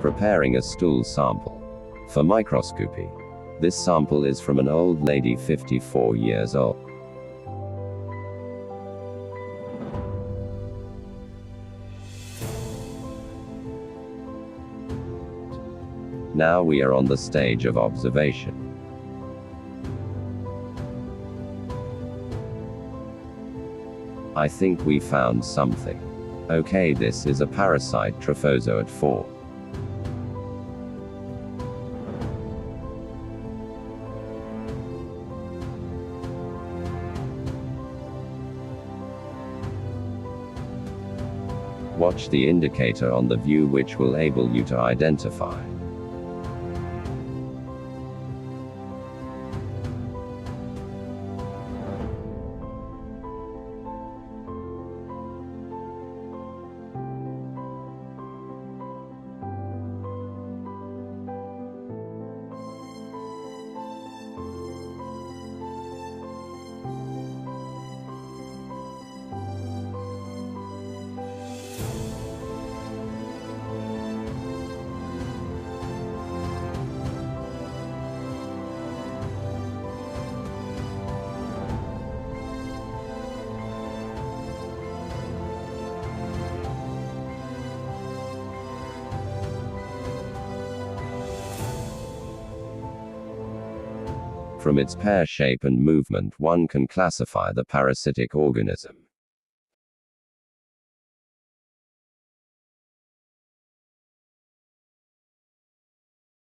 Preparing a stool sample. For microscopy. This sample is from an old lady 54 years old. Now we are on the stage of observation. I think we found something. Okay, this is a parasite Trophozoid 4. Watch the indicator on the view, which will enable you to identify. From its pear shape and movement, one can classify the parasitic organism.